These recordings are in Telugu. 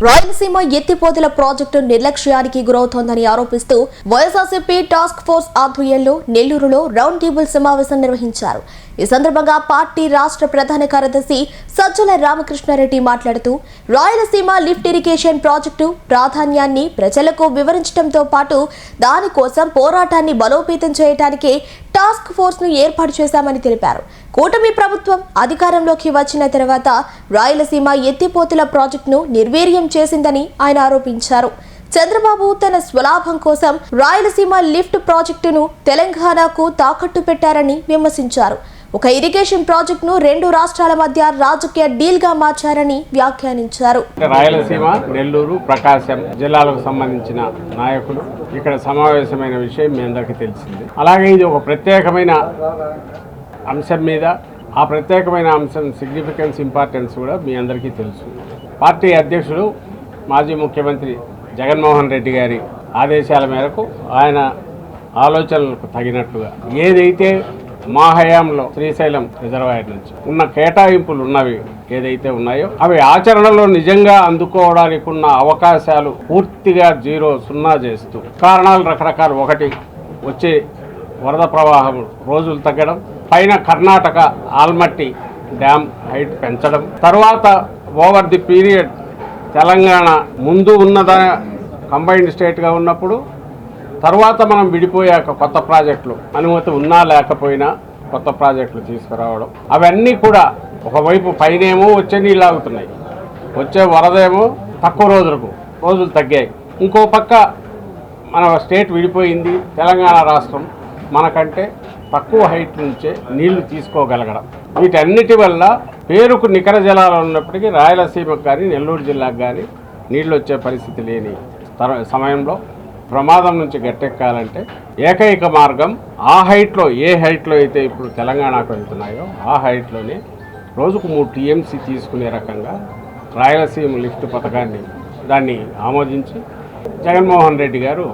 రాయలసీమ ఎత్తిపోతల ప్రాజెక్టు నిర్లక్ష్యానికి గురవుతోందని ఆరోపిస్తూ వైఎస్ఆర్సీపీ టాస్క్ ఫోర్స్ ఆధ్వర్యంలో నెల్లూరులో రౌండ్ టేబుల్ సమావేశం నిర్వహించారు. ఈ సందర్భంగా పార్టీ రాష్ట్ర ప్రధాన కార్యదర్శి సజ్జల రామకృష్ణారెడ్డి మాట్లాడుతూ రాయలసీమ లిఫ్ట్ ఇరిగేషన్ ప్రాజెక్టు ప్రాధాన్యాన్ని ప్రజలకు వివరించడంతో పాటు దానికోసం పోరాటాన్ని బలోపేతం చేయడానికి టాస్క్ ఫోర్స్ ను ఏర్పాటు చేశామని తెలిపారు. కూటమి ప్రభుత్వం అధికారంలోకి వచ్చిన తర్వాత రాయలసీమ ఎత్తిపోతల ప్రాజెక్టును నిర్వీర్యం చేసిందని ఆయన ఆరోపించారు. చంద్రబాబు తన స్వలాభం కోసం రాయలసీమ లిఫ్ట్ ప్రాజెక్టును తెలంగాణకు తాకట్టు పెట్టారని విమర్శించారు. ఒక ఇరిగేషన్ ప్రాజెక్టును రెండు రాష్ట్రాల మధ్య రాజకీయ డీల్ గా మార్చారని వ్యాఖ్యానించారు. రాయలసీమ, నెల్లూరు, ప్రకాశం జిల్లాలకు సంబంధించిన నాయకులు ఇక్కడ సమావేశమైన విషయం మీ అందరికీ తెలిసింది. అలాగే ఇది ఒక ప్రత్యేకమైన అంశం మీద, ఆ ప్రత్యేకమైన అంశం సిగ్నిఫికెన్స్, ఇంపార్టెన్స్ కూడా మీ అందరికీ తెలుసు. పార్టీ అధ్యక్షుడు మాజీ ముఖ్యమంత్రి జగన్మోహన్ రెడ్డి గారి ఆదేశాల మేరకు ఆయన ఆలోచనలకు తగినట్టుగా ఏదైతే మా హయాంలో శ్రీశైలం రిజర్వాయర్ నుంచి ఉన్న కేటాయింపులు ఉన్నవి ఏదైతే ఉన్నాయో అవి ఆచరణలో నిజంగా అందుకోవడానికి ఉన్న అవకాశాలు పూర్తిగా సున్నా చేస్తూ కారణాలు రకరకాలు. ఒకటి, వచ్చే వరద ప్రవాహం రోజులు తగ్గడం, పైన కర్ణాటక ఆల్మట్టి డ్యామ్ హైట్ పెంచడం, తర్వాత ఓవర్ ది పీరియడ్ తెలంగాణ ముందు ఉన్నద కంబైన్డ్ స్టేట్గా ఉన్నప్పుడు తర్వాత మనం విడిపోయాక కొత్త ప్రాజెక్టులు అనుమతి ఉన్నా లేకపోయినా కొత్త ప్రాజెక్టులు తీసుకురావడం, అవన్నీ కూడా ఒకవైపు పైనేమో వచ్చే నీళ్ళు ఆగుతున్నాయి, వచ్చే వరదేమో తక్కువ రోజులు తగ్గాయి. ఇంకో పక్క మన స్టేట్ విడిపోయింది, తెలంగాణ రాష్ట్రం మనకంటే తక్కువ హైట్ నుంచే నీళ్లు తీసుకోగలగడం. వీటన్నిటి వల్ల పేరుకు నికర జలాలు ఉన్నప్పటికీ రాయలసీమకు కానీ నెల్లూరు జిల్లాకు కానీ నీళ్లు వచ్చే పరిస్థితి లేని సమయంలో ప్రమాదం నుంచి గట్టెక్కాలంటే ఏకైక మార్గం ఆ హైట్లో, ఏ హైట్లో అయితే ఇప్పుడు తెలంగాణకు వెళ్తున్నాయో ఆ హైట్లోనే రోజుకు 3 TMC తీసుకునే రకంగా రాయలసీమ లిఫ్ట్ పథకాన్ని దాన్ని ఆమోదించి జగన్మోహన్ రెడ్డి గారు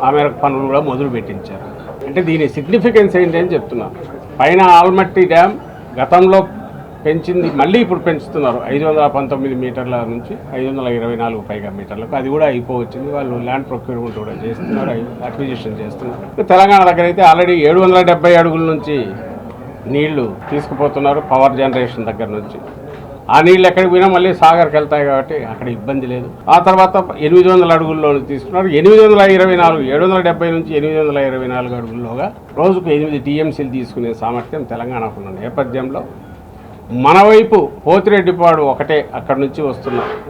ఆ మేరకు పనులు కూడా మొదలు పెట్టించారు. అంటే దీని సిగ్నిఫికెన్స్ ఏంటి అని చెప్తున్నారు. పైన ఆల్మట్టి డ్యామ్ గతంలో పెంచింది మళ్ళీ ఇప్పుడు పెంచుతున్నారు 519 మీటర్ల నుంచి 524 పైగా మీటర్లకు. అది కూడా అయిపోవచ్చింది. వాళ్ళు ల్యాండ్ ప్రొక్యూర్మెంట్ కూడా చేస్తున్నారు, అక్విజిషన్ చేస్తున్నారు. తెలంగాణ దగ్గర అయితే ఆల్రెడీ 770 అడుగుల నుంచి నీళ్లు తీసుకుపోతున్నారు పవర్ జనరేషన్ దగ్గర నుంచి. ఆ నీళ్ళు ఎక్కడికి పోయినా మళ్ళీ సాగర్కి వెళ్తాయి కాబట్టి అక్కడ ఇబ్బంది లేదు. ఆ తర్వాత 800 అడుగుల్లో తీసుకున్నారు. 824, 770 నుంచి 824 అడుగుల్లోగా రోజుకు 8 TMCలు తీసుకునే సామర్థ్యం తెలంగాణకు ఉన్న నేపథ్యంలో మన వైపు పోతిరెడ్డిపాడు ఒకటే అక్కడి నుంచి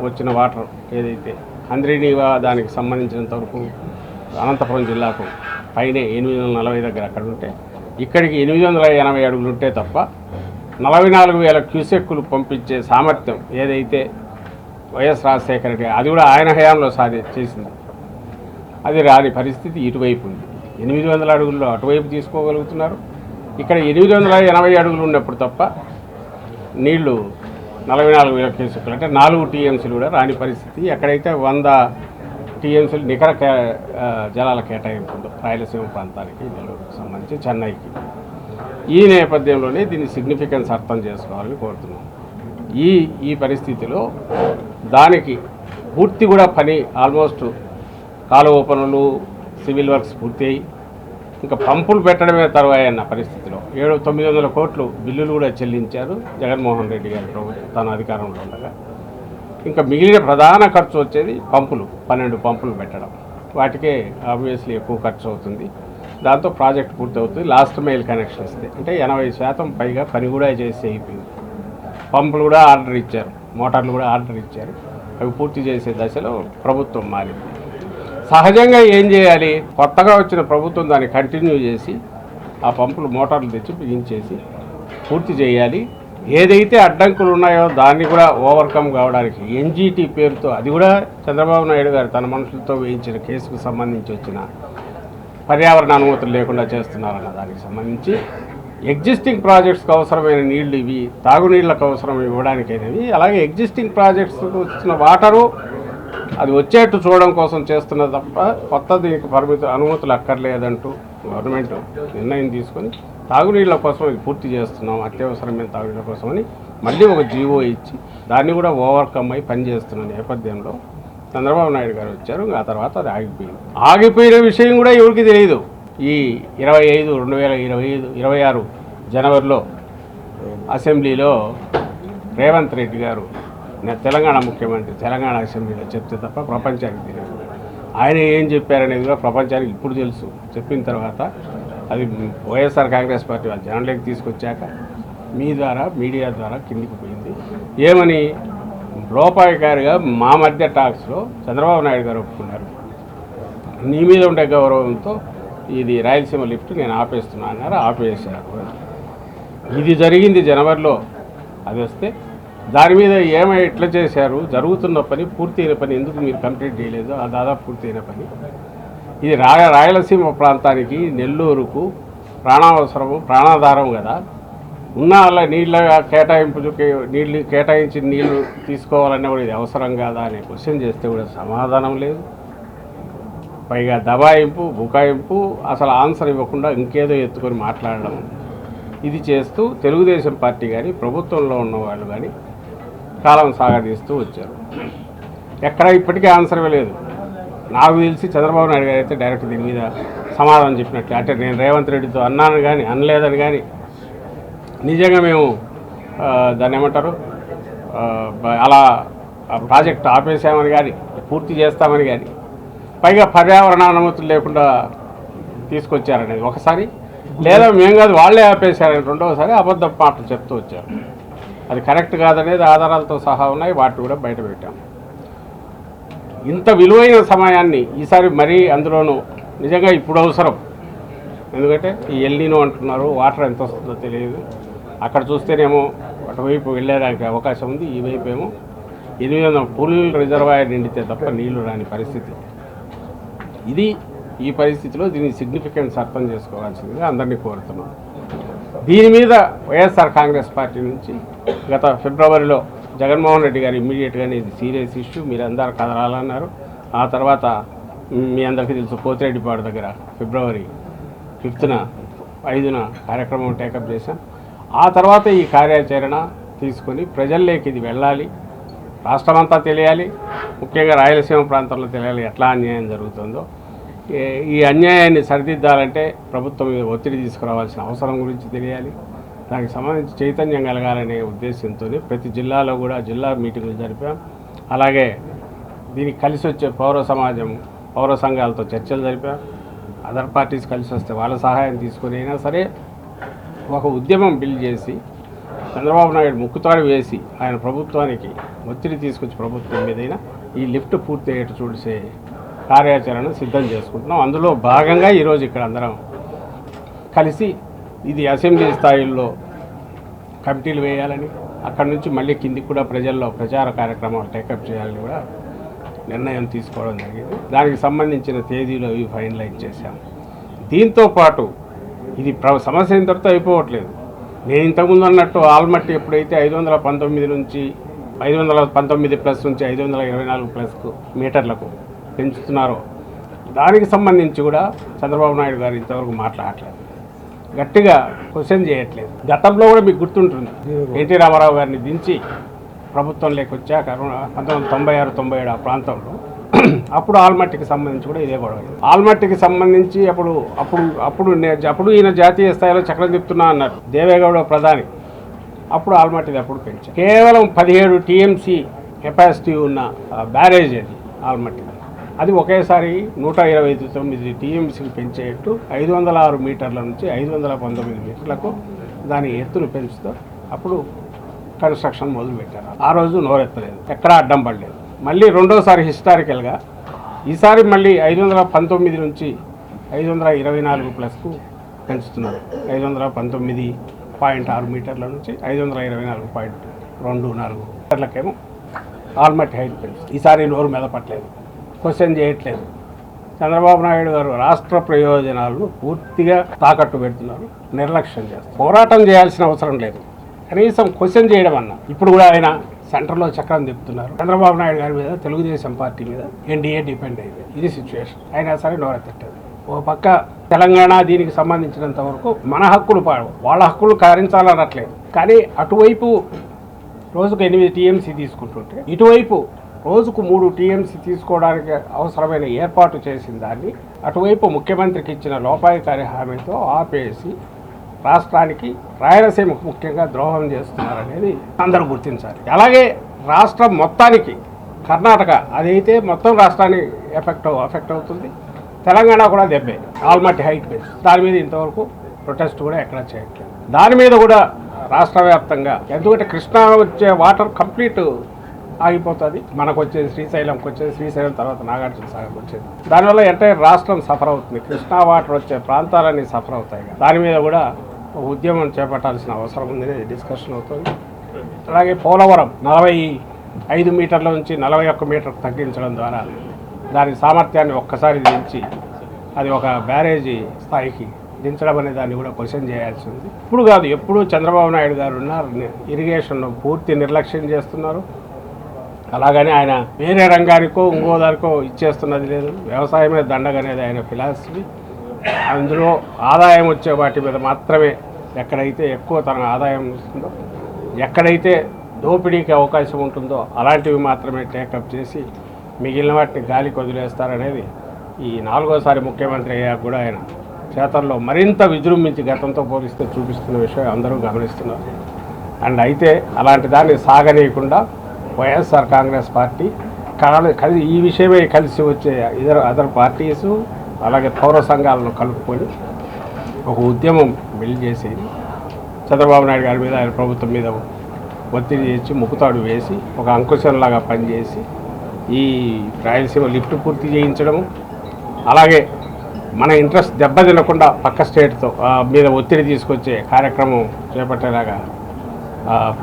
వచ్చిన వాటర్ ఏదైతే హంద్రీనీవా దానికి సంబంధించినంత వరకు అనంతపురం జిల్లాకు పైనే 840 దగ్గర అక్కడ ఉంటే ఇక్కడికి 880 అడుగులు ఉంటే తప్ప 44,000 క్యూసెక్కులు పంపించే సామర్థ్యం ఏదైతే వైఎస్ రాజశేఖర రెడ్డి అది కూడా ఆయన హయాంలో చేసింది, అది రాని పరిస్థితి ఇటువైపు ఉంది. 800 అడుగుల్లో అటువైపు తీసుకోగలుగుతున్నారు. ఇక్కడ 880 అడుగులు ఉన్నప్పుడు తప్ప నీళ్లు 44,000 క్యూసెక్కులు అంటే 4 TMCలు కూడా రాని పరిస్థితి. ఎక్కడైతే 100 TMCలు నికర జలాల కేటాయింపు ఉందో రాయలసీమ ప్రాంతానికి, నెల్లూరుకు సంబంధించి చెన్నైకి, ఈ నేపథ్యంలోనే దీని సిగ్నిఫికెన్స్ అర్థం చేసుకోవాలని కోరుతున్నాం. ఈ పరిస్థితిలో దానికి పూర్తి కూడా పని ఆల్మోస్ట్ కాలువ పనులు, సివిల్ వర్క్స్ పూర్తి అయ్యి ఇంకా పంపులు పెట్టడమే తరువాయన్న పరిస్థితిలో 900 కోట్లు బిల్లులు కూడా చెల్లించారు జగన్మోహన్ రెడ్డి గారి ప్రభుత్వం తన అధికారంలో ఉండగా. ఇంకా మిగిలిన ప్రధాన ఖర్చు వచ్చేది పంపులు, 12 పంపులు పెట్టడం. వాటికే ఆబ్వియస్లీ ఎక్కువ ఖర్చు అవుతుంది. దాంతో ప్రాజెక్ట్ పూర్తవుతుంది. లాస్ట్ మైల్ కనెక్షన్ ఇస్తే అంటే 80% పైగా పని కూడా చేసి అయిపోయింది. పంపులు కూడా ఆర్డర్ ఇచ్చారు, మోటార్లు కూడా ఆర్డర్ ఇచ్చారు. అవి పూర్తి చేసే దశలో ప్రభుత్వం మారింది. సహజంగా ఏం చేయాలి, కొత్తగా వచ్చిన ప్రభుత్వం దాన్ని కంటిన్యూ చేసి ఆ పంపులు, మోటార్లు తెచ్చి బిగించేసి పూర్తి చేయాలి. ఏదైతే అడ్డంకులు ఉన్నాయో దాన్ని కూడా ఓవర్కమ్ కావడానికి NGT పేరుతో, అది కూడా చంద్రబాబు నాయుడు గారు తన మనుషులతో వేయించిన కేసుకు సంబంధించి వచ్చిన పర్యావరణ అనుమతులు లేకుండా చేస్తున్నారన్న దానికి సంబంధించి ఎగ్జిస్టింగ్ ప్రాజెక్ట్స్కి అవసరమైన నీళ్లు ఇవి, తాగునీళ్లకు అవసరం ఇవ్వడానికైనవి, అలాగే ఎగ్జిస్టింగ్ ప్రాజెక్ట్స్కి వచ్చిన వాటరు అది వచ్చేట్టు చూడడం కోసం చేస్తున్నది తప్ప కొత్త దీనికి అనుమతులు అక్కర్లేదంటూ గవర్నమెంట్ నిర్ణయం తీసుకొని తాగునీళ్ల కోసం ఇది పూర్తి చేస్తున్నాం, అత్యవసరమైన తాగునీళ్ల కోసమని మళ్ళీ ఒక జీవో ఇచ్చి దాన్ని కూడా ఓవర్కమ్ అయి పనిచేస్తున్న నేపథ్యంలో చంద్రబాబు నాయుడు గారు వచ్చారు. ఆ తర్వాత అది ఆగిపోయిన విషయం కూడా ఎవరికి తెలియదు. ఈ 2026 జనవరిలో అసెంబ్లీలో రేవంత్ రెడ్డి గారు తెలంగాణ ముఖ్యమంత్రి తెలంగాణ అసెంబ్లీలో చెప్తే తప్ప ప్రపంచానికి తెలియదు. ఆయన ఏం చెప్పారనేది కూడా ప్రపంచానికి ఇప్పుడు తెలుసు. చెప్పిన తర్వాత అది వైఎస్ఆర్ కాంగ్రెస్ పార్టీ వాళ్ళ జనంలోకి తీసుకొచ్చాక మీ ద్వారా మీడియా ద్వారా కిందికి పోయింది. ఏమని లోపాయికారిగా మా మధ్య టాక్స్లో చంద్రబాబు నాయుడు గారు ఒప్పుకున్నారు, నీ మీద ఉండే గౌరవంతో ఇది రాయలసీమ లిఫ్ట్ నేను ఆపేస్తున్నా అన్నారు, ఆపేసారు. ఇది జరిగింది జనవరిలో. అది వస్తే దాని మీద ఎట్లా చేశారు, జరుగుతున్న పని పూర్తయిన పని ఎందుకు మీరు కంప్లీట్ చేయలేదు, ఆ దాదాపు పూర్తయిన పని. ఇది రాయలసీమ ప్రాంతానికి నెల్లూరుకు ప్రాణావసరము ప్రాణాధారం కదా, ఉన్న వాళ్ళ నీళ్ళ నీళ్ళు కేటాయించి నీళ్లు తీసుకోవాలన్నా కూడా ఇది అవసరం కాదా అనే క్వశ్చన్ చేస్తే కూడా సమాధానం లేదు. పైగా దబాయింపు బుకాయింపు, అసలు ఆన్సర్ ఇవ్వకుండా ఇంకేదో ఎత్తుకొని మాట్లాడడం, ఇది చేస్తూ తెలుగుదేశం పార్టీ కానీ ప్రభుత్వంలో ఉన్నవాళ్ళు కానీ కాలం సాగదీస్తూ వచ్చారు. ఎక్కడ ఇప్పటికీ ఆన్సర్ ఇవ్వలేదు. నాకు తెలిసి చంద్రబాబు నాయుడు గారు అయితే డైరెక్ట్ దీని మీద సమాధానం చెప్పినట్లే. అంటే నేను రేవంత్ రెడ్డితో అన్నాను కానీ అనలేదని కానీ, నిజంగా మేము దాన్ని ఏమంటారు అలా ప్రాజెక్ట్ ఆపేసామని కానీ పూర్తి చేస్తామని కానీ, పైగా పర్యావరణ అనుమతులు లేకుండా తీసుకొచ్చారనేది ఒకసారి, లేదా మేము కాదు వాళ్ళే ఆపేశారని రెండవసారి అబద్ధ మాటలు చెప్తూ వచ్చారు. అది కరెక్ట్ కాదనేది ఆధారాలతో సహా ఉన్నాయి, వాటిని కూడా బయట పెట్టాం. ఇంత విలువైన సమయాన్ని ఈసారి మరీ అందులోనూ నిజంగా ఇప్పుడు అవసరం. ఎందుకంటే ఈ ఎల్నినో అంటున్నారు, వాటర్ ఎంత వస్తుందో తెలియదు. అక్కడ చూస్తేనేమో అటువైపు వెళ్ళేదానికి అవకాశం ఉంది, ఈ వైపు ఏమో 800 ఫుల్ రిజర్వాయర్ నిండితే తప్ప నీళ్లు రాని పరిస్థితి. ఈ పరిస్థితిలో దీని సిగ్నిఫికెన్స్ అర్థం చేసుకోవాల్సిందిగా అందరినీ కోరుతున్నాం. దీని మీద వైఎస్ఆర్ కాంగ్రెస్ పార్టీ నుంచి గత ఫిబ్రవరిలో జగన్మోహన్ రెడ్డి గారు ఇమ్మీడియట్గానే ఇది సీరియస్ ఇష్యూ, మీరు అందరూ కదలాలన్నారు. ఆ తర్వాత మీ అందరికీ తెలుసు పోతిరెడ్డిపాడు దగ్గర ఫిబ్రవరి 5న కార్యక్రమం టేకప్ చేశాం. ఆ తర్వాత ఈ కార్యాచరణ తీసుకొని ప్రజల్లోకి ఇది వెళ్ళాలి, రాష్ట్రమంతా తెలియాలి, ముఖ్యంగా రాయలసీమ ప్రాంతంలో తెలియాలి ఎట్లా అన్యాయం జరుగుతుందో. ఈ అన్యాయాన్ని సరిదిద్దాలంటే ప్రభుత్వం మీద ఒత్తిడి తీసుకురావాల్సిన అవసరం గురించి తెలియాలి. దానికి సంబంధించి చైతన్యం కలగాలనే ఉద్దేశంతో ప్రతి జిల్లాలో కూడా జిల్లా మీటింగులు జరిపాం. అలాగే దీనికి కలిసి వచ్చే పౌర సంఘాలతో చర్చలు జరిపాం. అదర్ పార్టీస్ కలిసి వస్తే వాళ్ళ సహాయం తీసుకుని అయినా సరే ఒక ఉద్యమం బిల్డ్ చేసి చంద్రబాబు నాయుడు ముక్కుతాడు వేసి ఆయన ప్రభుత్వానికి ఒత్తిడి తీసుకొచ్చి ప్రభుత్వం మీదైనా ఈ లిఫ్ట్ పూర్తి అయ్యేట్టు చూసే కార్యాచరణ సిద్ధం చేసుకుంటున్నాం. అందులో భాగంగా ఈరోజు ఇక్కడ అందరం కలిసి ఇది అసెంబ్లీ స్థాయిల్లో కమిటీలు వేయాలని, అక్కడి నుంచి మళ్ళీ కిందికి కూడా ప్రజల్లో ప్రచార కార్యక్రమాలు టేకప్ చేయాలని కూడా నిర్ణయం తీసుకోవడం జరిగింది. దానికి సంబంధించిన తేదీలు అవి ఫైనలైజ్ చేశాం. దీంతోపాటు ఇది సమస్య ఇంతటితో అయిపోవట్లేదు. నేను ఇంతకుముందు అన్నట్టు ఆల్మట్టి ఎప్పుడైతే 519 నుంచి 519 ప్లస్ నుంచి 524 మీటర్లకు పెంచుతున్నారో దానికి సంబంధించి కూడా చంద్రబాబు నాయుడు గారు ఇంతవరకు మాట్లాడట్లేదు, గట్టిగా క్వశ్చన్ చేయట్లేదు. గతంలో కూడా మీకు గుర్తుంటుంది, ఎన్టీ రామారావు గారిని దించి ప్రభుత్వంలోకి వచ్చాక 1996-97 ఆ ప్రాంతంలో అప్పుడు ఆల్మట్టికి సంబంధించి కూడా ఇదే గొడవ. ఆల్మట్టికి సంబంధించి అప్పుడు ఈయన జాతీయ స్థాయిలో చక్రం తిప్పుతున్నా అన్నారు దేవేగౌడ ప్రధాని. అప్పుడు ఆల్మట్టిది అప్పుడు పెంచారు. కేవలం 17 టీఎంసీ కెపాసిటీ ఉన్న బ్యారేజ్ అది ఆల్మట్టి. అది ఒకేసారి 129 టీఎంసీలు పెంచేట్టు 506 మీటర్ల నుంచి 519 మీటర్లకు దాని ఎత్తును పెంచుతూ అప్పుడు కన్స్ట్రక్షన్ మొదలుపెట్టారు. ఆ రోజు నోరెత్తలేదు, ఎక్కడా అడ్డం పడలేదు. మళ్ళీ రెండోసారి హిస్టారికల్గా ఈసారి మళ్ళీ 519 నుంచి 524 ప్లస్కు పెంచుతున్నారు. 519.6 మీటర్ల నుంచి 524.24 మీటర్లకేమో ఆల్మట్టి హైట్ పెంచుతుంది. ఈసారి నోరు మెదపట్లేదు, క్వశ్చన్ చేయట్లేదు. చంద్రబాబు నాయుడు గారు రాష్ట్ర ప్రయోజనాలను పూర్తిగా తాకట్టు పెడుతున్నారు, నిర్లక్ష్యం చేస్తారు. పోరాటం చేయాల్సిన అవసరం లేదు, కనీసం క్వశ్చన్ చేయడం అన్నా. ఇప్పుడు కూడా ఆయన సెంటర్లో చక్రం తిప్పుతున్నారు. చంద్రబాబు నాయుడు గారి మీద తెలుగుదేశం పార్టీ మీద ఎన్డీఏ డిపెండ్ అయింది. ఇది సిచ్యువేషన్. అయినా సరే నోరెత్తట్లేదు. ఓ పక్క తెలంగాణ దీనికి సంబంధించినంత వరకు మన హక్కులు వాళ్ళ హక్కులు కారించాలనట్లేదు, కానీ అటువైపు రోజుకు 8 టీఎంసీ తీసుకుంటుంటే ఇటువైపు రోజుకు 3 టీఎంసీ తీసుకోవడానికి అవసరమైన ఏర్పాటు చేసిన దాన్ని అటువైపు ముఖ్యమంత్రికి ఇచ్చిన లోపాయికారి హామీతో ఆపేసి రాష్ట్రానికి రాయలసీమకు ముఖ్యంగా ద్రోహం చేస్తున్నారనేది అందరూ గుర్తించాలి. అలాగే రాష్ట్రం మొత్తానికి కర్ణాటక అదైతే మొత్తం రాష్ట్రానికి ఎఫెక్ట్ అవుతుంది. తెలంగాణ కూడా దెబ్బే ఆల్మట్టి హైట్ బేస్. దాని మీద ఇంతవరకు ప్రొటెస్ట్ కూడా ఎక్కడ చేయట్లేదు. దాని మీద కూడా రాష్ట్ర వ్యాప్తంగా ఎందుకంటే కృష్ణా వచ్చే వాటర్ కంప్లీట్ ఆగిపోతుంది. మనకు వచ్చేది శ్రీశైలంకి వచ్చేది, శ్రీశైలం తర్వాత నాగార్జున సాగర్కి వచ్చేది. దానివల్ల ఎంటైర్ రాష్ట్రం సఫర్ అవుతుంది. కృష్ణా వాటర్ వచ్చే ప్రాంతాలన్నీ సఫర్ అవుతాయి. దాని మీద కూడా ఒక ఉద్యమం చేపట్టాల్సిన అవసరం ఉందని డిస్కషన్ అవుతుంది. అలాగే పోలవరం 45 మీటర్ల నుంచి 41 మీటర్కు తగ్గించడం ద్వారా దాని సామర్థ్యాన్ని ఒక్కసారి దించి అది ఒక బ్యారేజీ స్థాయికి దించడం అనే దాన్ని కూడా క్వశ్చన్ చేయాల్సి ఉంది. ఇప్పుడు కాదు, ఎప్పుడు చంద్రబాబు నాయుడు గారు ఉన్నారు ఇరిగేషన్ పూర్తి నిర్లక్ష్యం చేస్తున్నారు. అలాగని ఆయన వేరే రంగానికో ఇంకో దానికో ఇచ్చేస్తున్నది లేదు. వ్యవసాయమే దండగనేది ఆయన ఫిలాసఫీ. అందులో ఆదాయం వచ్చే వాటి మీద మాత్రమే ఎక్కడైతే ఎక్కువ తన ఆదాయం వస్తుందో, ఎక్కడైతే దోపిడీకి అవకాశం ఉంటుందో అలాంటివి మాత్రమే టేకప్ చేసి మిగిలిన వాటిని గాలికి వదిలేస్తారనేది ఈ 4వ ముఖ్యమంత్రి అయ్యాక కూడా ఆయన చేతల్లో మరింత విజృంభించి గతంతో పోలిస్తే చూపిస్తున్న విషయం అందరూ గమనిస్తున్నారు. అండ్ అయితే అలాంటి దాన్ని సాగనీయకుండా వైఎస్ఆర్ కాంగ్రెస్ పార్టీ కలిసి ఈ విషయమే కలిసి వచ్చే అదర్ పార్టీసు అలాగే పౌర సంఘాలను కలుపుకొని ఒక ఉద్యమం బిల్డ్ చేసి చంద్రబాబు నాయుడు గారి మీద ఆయన ప్రభుత్వం మీద ఒత్తిడి చేసి ముక్కుతాడు వేసి ఒక అంకుశంలాగా పనిచేసి ఈ రాయలసీమ లిఫ్ట్ పూర్తి చేయించడము, అలాగే మన ఇంట్రెస్ట్ దెబ్బతినకుండా పక్క స్టేట్తో మీద ఒత్తిడి తీసుకొచ్చే కార్యక్రమం చేపట్టేలాగా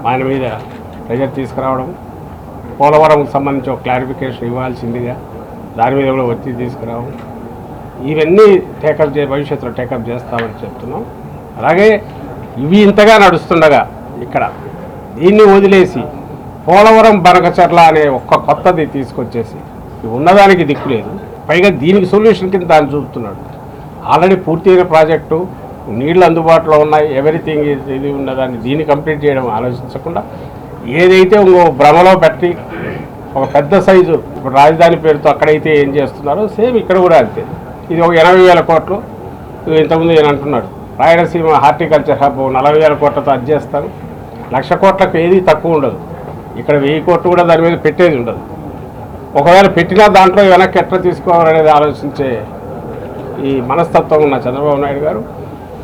ఆయన మీద ప్రెజర్ తీసుకురావడం, పోలవరంకు సంబంధించి ఒక క్లారిఫికేషన్ ఇవ్వాల్సిందిగా దాని మీద కూడా ఒత్తిడి తీసుకురావడం, ఇవన్నీ భవిష్యత్తులో టేకప్ చేస్తామని చెప్తున్నాం. అలాగే ఇవి ఇంతగా నడుస్తుండగా ఇక్కడ దీన్ని వదిలేసి పోలవరం బనకచర్ల అనే ఒక్క కొత్తది తీసుకొచ్చేసి ఉన్నదానికి దిక్కు లేదు, పైగా దీనికి సొల్యూషన్ కింద దాన్ని చూపుతున్నాడు. ఆల్రెడీ పూర్తయిన ప్రాజెక్టు, నీళ్లు అందుబాటులో ఉన్నాయి, ఎవ్రీథింగ్ ఇది ఉన్నదాన్ని దీన్ని కంప్లీట్ చేయడం ఆలోచించకుండా ఏదైతే ఇంకో భ్రమలో పెట్టి ఒక పెద్ద సైజు ఇప్పుడు రాజధాని పేరుతో అక్కడైతే ఏం చేస్తున్నారో సేమ్ ఇక్కడ కూడా అంతే. ఇది ఒక 80,000 కోట్లు. ఇంతకుముందు నేను అంటున్నాడు రాయలసీమ హార్టికల్చర్ హబ్ 40,000 కోట్లతో అది చేస్తాను. 1,00,000 కోట్లకు ఏది తక్కువ ఉండదు. ఇక్కడ 1000 కోట్లు కూడా దాని మీద పెట్టేది ఉండదు. ఒకవేళ పెట్టినా దాంట్లో వెనక్కి ఎట్లా తీసుకోవాలనేది ఆలోచించే ఈ మనస్తత్వం ఉన్న చంద్రబాబు నాయుడు గారు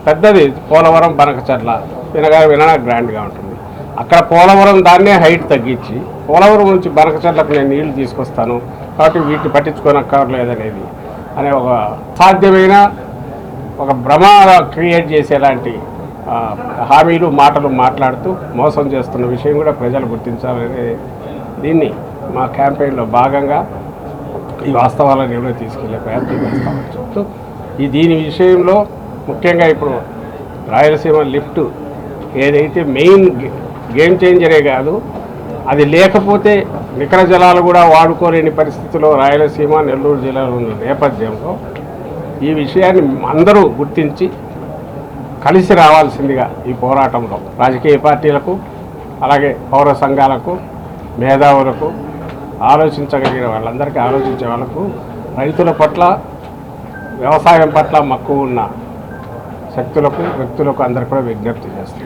పెద్దది పోలవరం బనకచర్ల వినగా గ్రాండ్గా ఉంటుంది. అక్కడ పోలవరం దాన్నే హైట్ తగ్గించి పోలవరం నుంచి బనకచర్లకు నేను నీళ్లు తీసుకొస్తాను కాబట్టి వీటిని పట్టించుకోనక్కర్లేదనేది అనే ఒక సాధ్యమైన ఒక భ్రమ క్రియేట్ చేసేలాంటి హామీలు మాటలు మాట్లాడుతూ మోసం చేస్తున్న విషయం కూడా ప్రజలు గుర్తించాలనే దీన్ని మా క్యాంపెయిన్లో భాగంగా ఈ వాస్తవాలను ఎవరో తీసుకెళ్లే ప్రయత్నం చేస్తామని చెప్తూ దీని విషయంలో ముఖ్యంగా ఇప్పుడు రాయలసీమ లిఫ్ట్ ఏదైతే మెయిన్ గేమ్ చేంజరే కాదు, అది లేకపోతే నికర జలాలు కూడా వాడుకోలేని పరిస్థితిలో రాయలసీమ నెల్లూరు జిల్లాలో ఉన్న నేపథ్యంలో ఈ విషయాన్ని అందరూ గుర్తించి కలిసి రావాల్సిందిగా ఈ పోరాటంలో రాజకీయ పార్టీలకు అలాగే పౌర సంఘాలకు మేధావులకు ఆలోచించగలిగిన వాళ్ళందరికీ ఆలోచించే వాళ్ళకు రైతుల పట్ల వ్యవసాయం పట్ల మక్కువ ఉన్న శక్తులకు వ్యక్తులకు అందరికీ కూడా విజ్ఞప్తి చేస్తుంది.